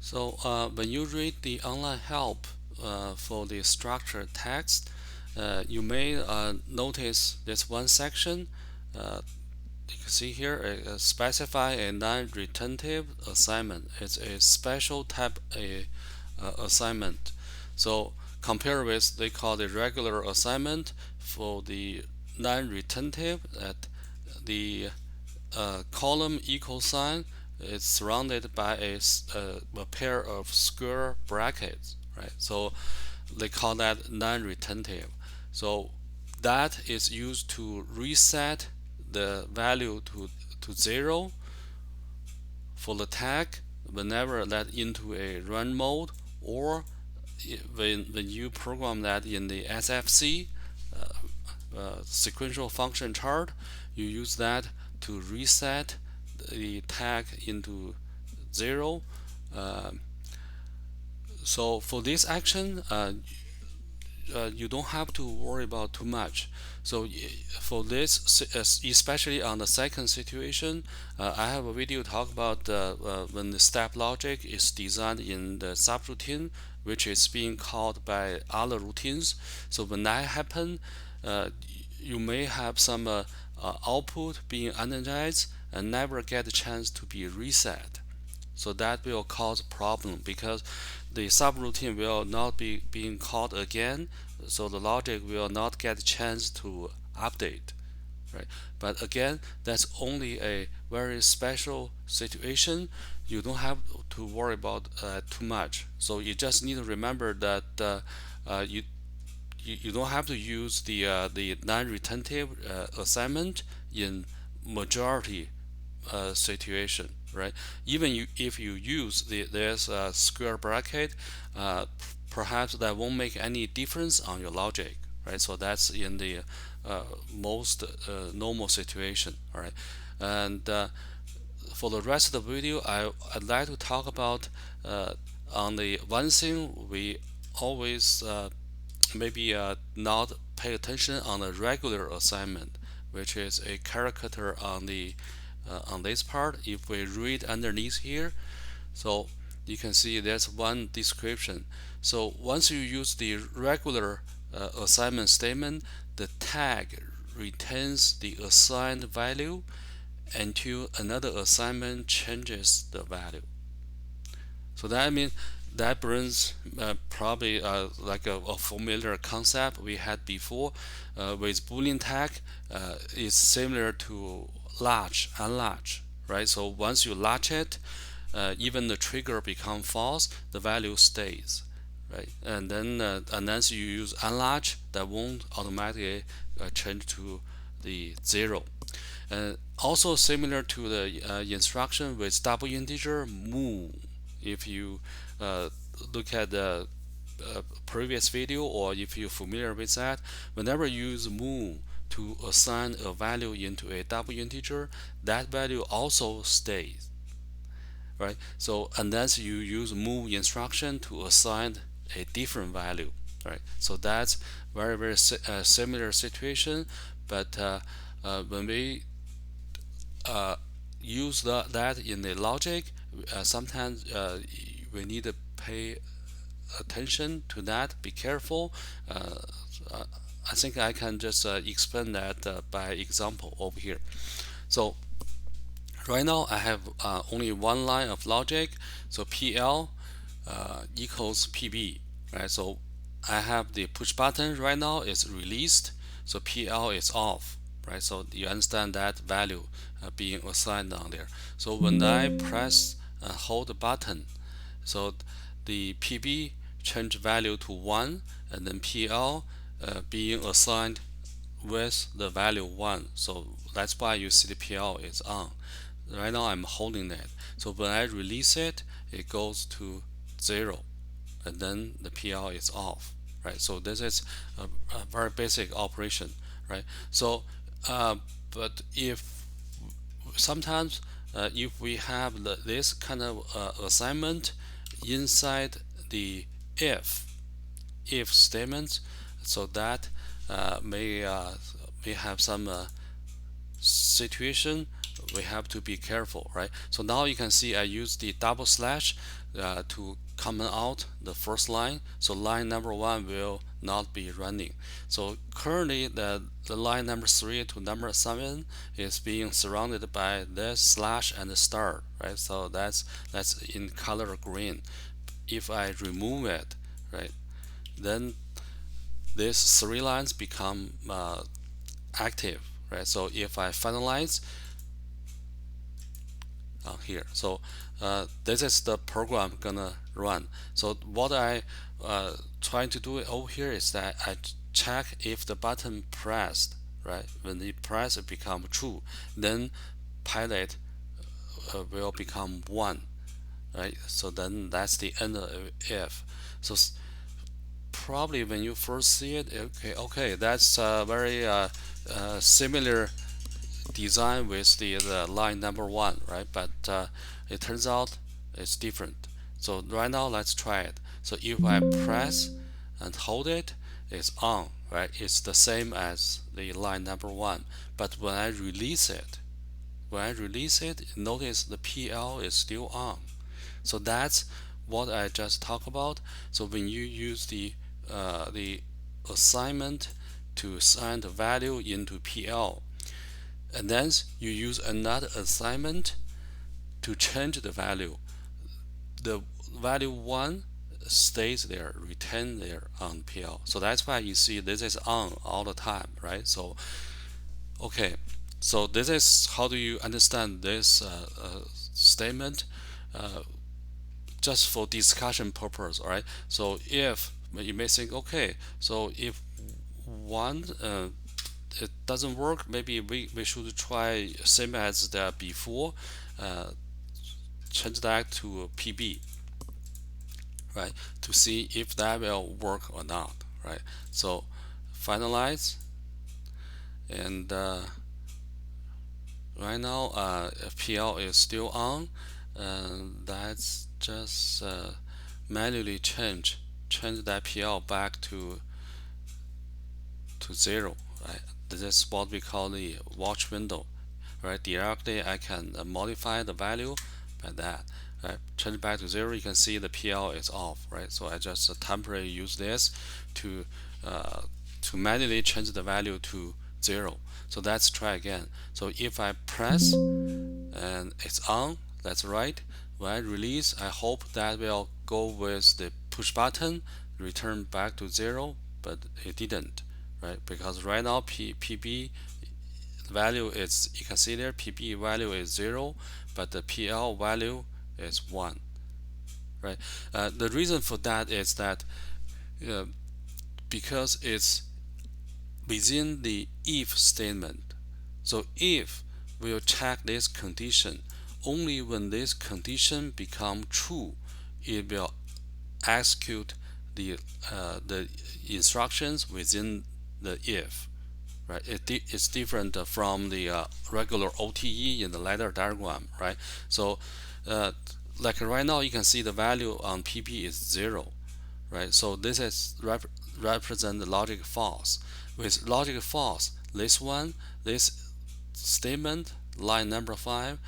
So when you read the online help for the structured text, you may notice this one section. You can see here, specify a non-retentive assignment. It's a special type assignment. So compare with, they call the regular assignment. For the non-retentive, that the column equal sign is surrounded by a pair of square brackets, right? So they call that non-retentive. So that is used to reset the value to 0 for the tag whenever that into a run mode, or when you program that in the SFC sequential function chart, you use that to reset the tag into 0. So for this action, you don't have to worry about too much. So for this, especially on the second situation, I have a video talk about when the step logic is designed in the subroutine, which is being called by other routines. So when that happens, you may have some output being energized and never get a chance to be reset. So that will cause a problem because the subroutine will not be being called again, so the logic will not get a chance to update, right? But again, that's only a very special situation. You don't have to worry about too much. So you just need to remember that you don't have to use the non-retentive assignment in majority situation, right? Even if you use this square bracket, perhaps that won't make any difference on your logic, right? So that's in the most normal situation, all right? And for the rest of the video, I'd like to talk about on the one thing we always maybe not pay attention on a regular assignment, which is a character on this part. If we read underneath here, so you can see there's one description. So once you use the regular assignment statement, the tag retains the assigned value until another assignment changes the value. So that means that brings probably like a familiar concept we had before with Boolean tag. Is similar to latch, unlatch, right? So once you latch it, even the trigger become false, the value stays, right? And then unless you use unlatch, that won't automatically change to the 0. Also similar to the instruction with double integer move. If you look at the previous video, or if you're familiar with that, whenever you use move to assign a value into a double integer, that value also stays, right? So unless you use move instruction to assign a different value, right? So that's very similar situation, but when we use that in the logic, sometimes we need to pay attention to that, be careful. I think I can just explain that by example over here. So right now I have only one line of logic, so PL equals PB, right? So I have the push button right now is released, so PL is off, right? So you understand that value being assigned down there. So when I press hold the button, so the PB change value to 1, and then PL being assigned with the value 1. So that's why you see the PL is on. Right now I'm holding that. So when I release it, it goes to 0, and then the PL is off, right? So this is a very basic operation, right? So but if sometimes if we have this kind of assignment inside the if statements, so that may have some situation we have to be careful, right? So now you can see I use the double slash to comment out the first line, so line number 1 will not be running. So currently the line number 3 to number 7 is being surrounded by this slash and the star, right? So that's in color green. If I remove it, right, then these 3 lines become active, right? So if I finalize here, so this is the program gonna run. So what I trying to do over here is that I check if the button pressed, right? When the press it become true, then pilot will become 1, right? So then that's the end of if. So probably when you first see it, okay, that's very similar design with the line number 1, right? But it turns out it's different. So right now let's try it. So if I press and hold it, it's on, right? It's the same as the line number 1. But when I release it, notice the PL is still on. So that's what I just talked about. So when you use the assignment to assign the value into PL, and then you use another assignment to change the value, the value 1 stays there, retain there on PL. So that's why you see this is on all the time, right? So okay, so this is how do you understand this statement, just for discussion purpose, all right? So if you may think, okay, so if 1 it doesn't work, maybe we should try same as the before, change that to PB, right, to see if that will work or not, right? So finalize, and right now PL is still on, and that's just manually change that PL back to 0, right? This is what we call the watch window, right? Directly I can modify the value by that, right? Change back to 0. You can see the PL is off, right? So I just temporarily use this to manually change the value to 0. So let's try again. So if I press and it's on, that's right. When I release, I hope that will go with the push button, return back to 0, but it didn't, right? Because right now PB value is, you can see there, PB value is 0, but the PL value is 1, right? The reason for that is that because it's within the if statement. So if we'll check this condition, only when this condition become true, it will execute the instructions within the if, right? It's different from the regular OTE in the ladder diagram, right? So like right now you can see the value on PB is 0, right? So this is represent the logic false. With logic false, this statement, line number 5,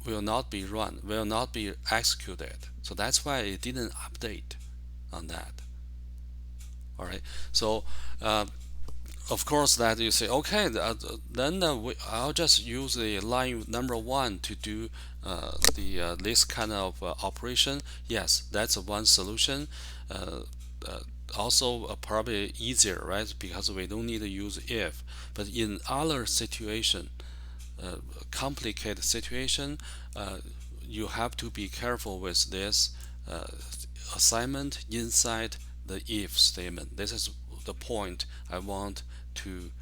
will not be run, will not be executed. So that's why it didn't update on that. All right. So of course that you say, okay, then I'll just use the line number 1 to do this kind of operation. Yes, that's one solution. Also probably easier, right? Because we don't need to use if. But in other situation, complicated situation, you have to be careful with this assignment inside the if statement. This is the point I want to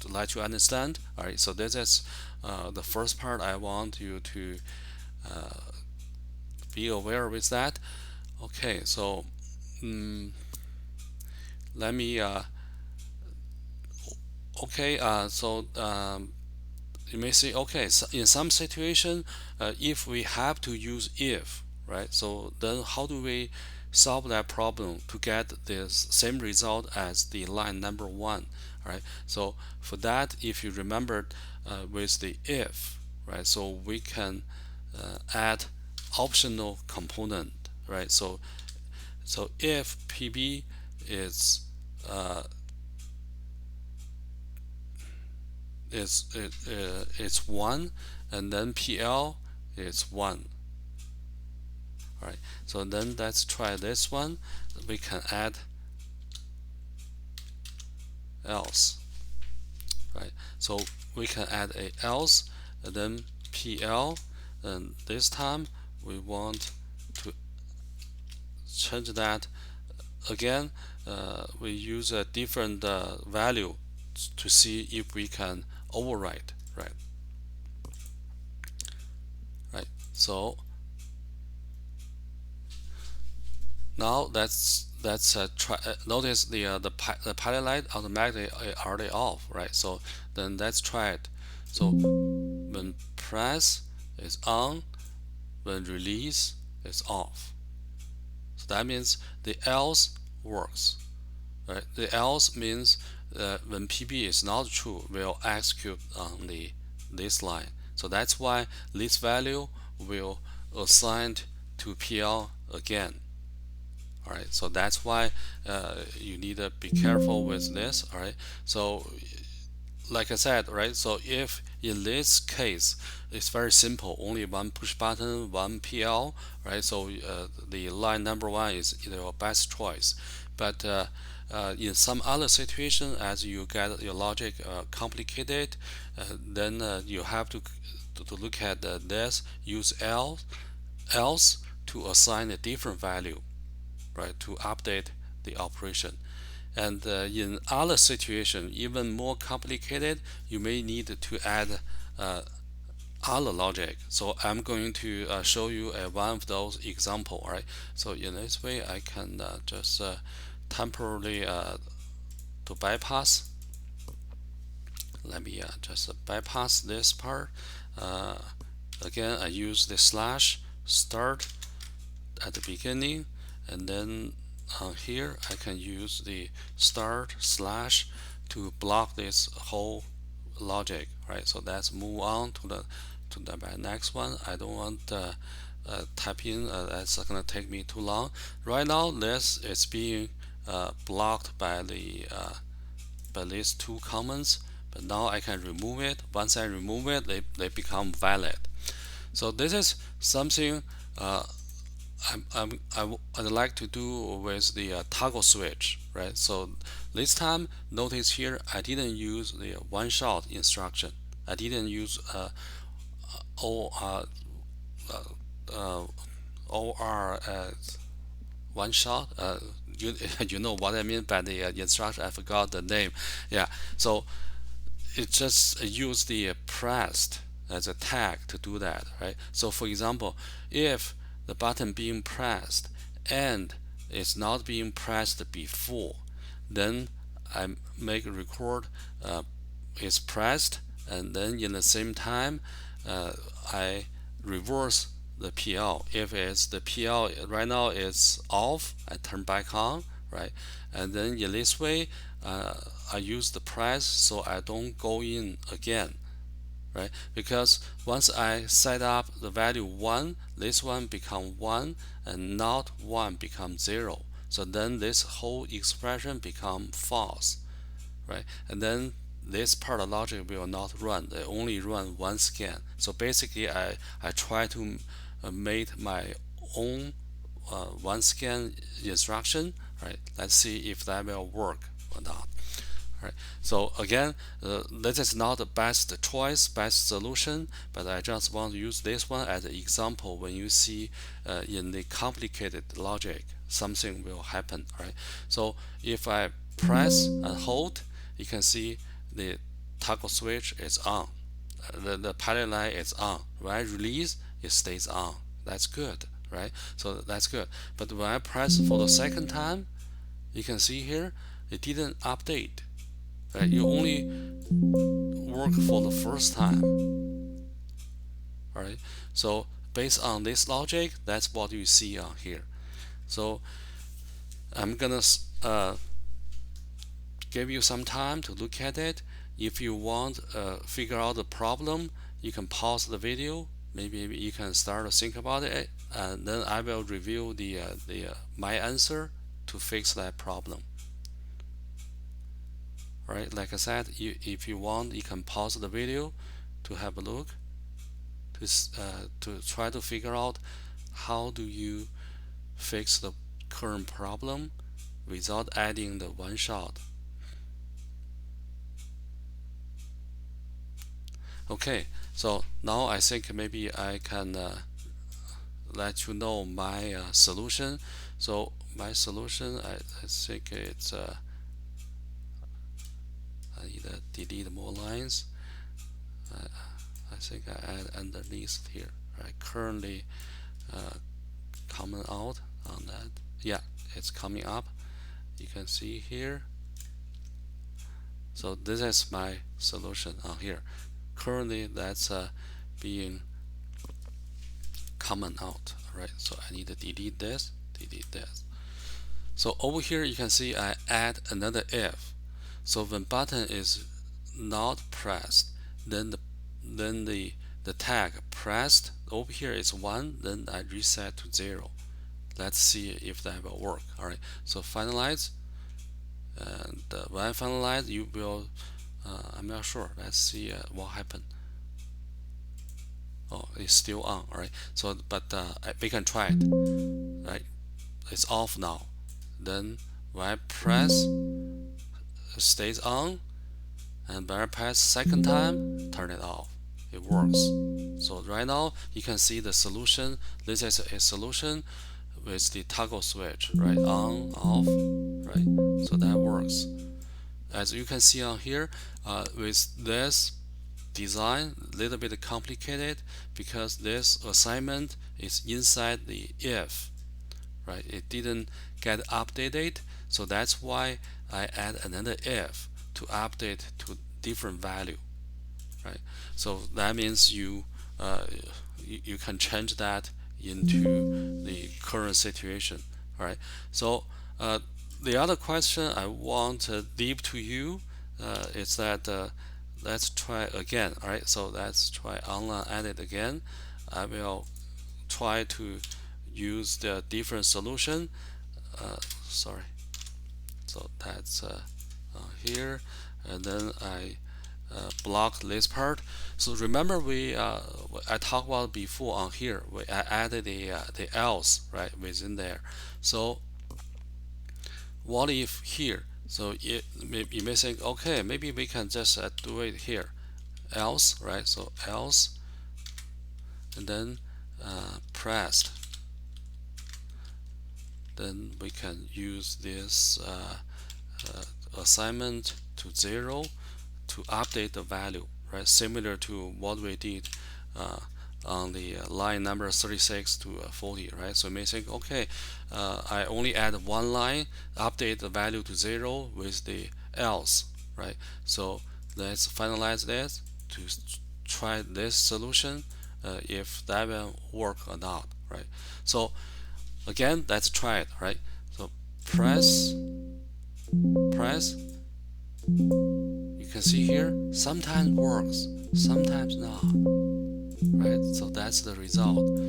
let you understand. All right, so this is the first part I want you to be aware with that. Okay, so let me you may say, okay, so in some situation, if we have to use if, right? So then how do we solve that problem to get this same result as the line number 1? All All right. So for that, if you remembered with the if, right? So we can add optional component, right? So if PB is uh, it's 1, and then PL is 1. All right. So then let's try this one. We can add else, right? So we can add a else, and then PL, and this time we want to change that again. We use a different value to see if we can overwrite, right? Right. So now let's try. Notice the pilot light automatically already off, right? So then let's try it. So when press is on, when release is off. So that means the else works, right? The else means when PB is not true, we'll execute on this line. So that's why this value will assign to PL again. All right, so that's why you need to be careful with this. All right, so like I said, right, so if in this case it's very simple, only one push button, one PL, right? So the line number one is your best choice. But in some other situation, as you get your logic complicated, then you have to look at this, use else to assign a different value, right, to update the operation. And in other situation, even more complicated, you may need to add other logic. So I'm going to show you one of those example. Right. So in this way, I can just temporarily to bypass. Let me just bypass this part. Uh, Again, I use the slash start at the beginning, and then here I can use the start slash to block this whole logic, right? So let's move on to the next one. I don't want type in, that's gonna take me too long. Right now this is being blocked by these two comments, but now I can remove it. Once I remove it, they become valid. So this is something I'd like to do with the toggle switch, right? So this time, notice here, I didn't use the one-shot instruction. I didn't use OR one shot. You know what I mean by the instruction. I forgot the name. Yeah. So it just use the pressed as a tag to do that, right? So for example, if the button being pressed and it's not being pressed before, then I make a record it's pressed, and then in the same time I reverse the PL. If it's the PL right now is off, I turn back on, right? And then in this way I use the press so I don't go in again, right? Because once I set up the value 1, this one become 1, and not 1 becomes 0. So then this whole expression become false, right? And then this part of logic will not run. They only run one scan. So basically I try to make my own one scan instruction, right? Let's see if that will work or not. Right. So again, this is not the best choice, best solution, but I just want to use this one as an example. When you see in the complicated logic, something will happen, right? So if I press and hold, you can see the toggle switch is on. The pilot light is on. When I release, it stays on. That's good, right? So that's good. But when I press for the second time, you can see here, it didn't update. Right? You only work for the first time. All right. So based on this logic, that's what you see on here. So I'm gonna give you some time to look at it. If you want figure out the problem, you can pause the video. Maybe you can start to think about it, and then I will review my answer to fix that problem. All right, like I said, if you want, you can pause the video to have a look, to try to figure out how do you fix the current problem without adding the one shot. Okay, so now I think maybe I can let you know my solution. So my solution, I think it's I need to delete more lines. I think I add underneath here. Right, currently coming out on that. Yeah, it's coming up. You can see here. So this is my solution on here. Currently, that's being coming out. Right, so I need to delete this, delete this. So over here, you can see I add another if. So when button is not pressed, then the tag pressed over here is 1, then I reset to 0. Let's see if that will work. All right, so finalize, and when I finalize, you will I'm not sure. Let's see what happened. Oh, it's still on. All right, so but we can try it. Right, it's off now. Then when I press, it stays on, and when I press second time, turn it off. It works. So right now you can see the solution. This is a solution with the toggle switch, right? On, off, right? So that works. As you can see on here, with this design, a little bit complicated because this assignment is inside the if, right? It didn't get updated, so that's why I add another if to update to different value, right? So that means you can change that into the current situation. All right. So the other question I want to leave to you is that let's try again. All right. So let's try online edit again. I will try to use the different solution. Sorry. So that's here, and then I block this part. So remember I talked about before on here. I added the else right within there. So what if here? So you may think, okay, maybe we can just do it here, else, right? So else, and then pressed. Then we can use this assignment to 0 to update the value, right? Similar to what we did on the line number 36 to 40, right? So you may think, okay, I only add one line, update the value to 0 with the else, right? So let's finalize this to try this solution, if that will work or not, right? So again, let's try it, right? So press, you can see here, sometimes works, sometimes not, right? So that's the result.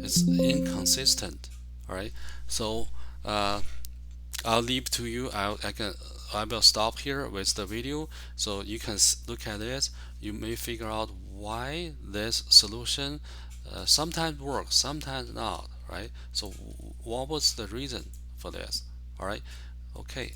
It's inconsistent, all right? So I'll leave to you. I will stop here with the video, so you can look at this. You may figure out why this solution sometimes works, sometimes not, right? So what was the reason for this? All right, okay.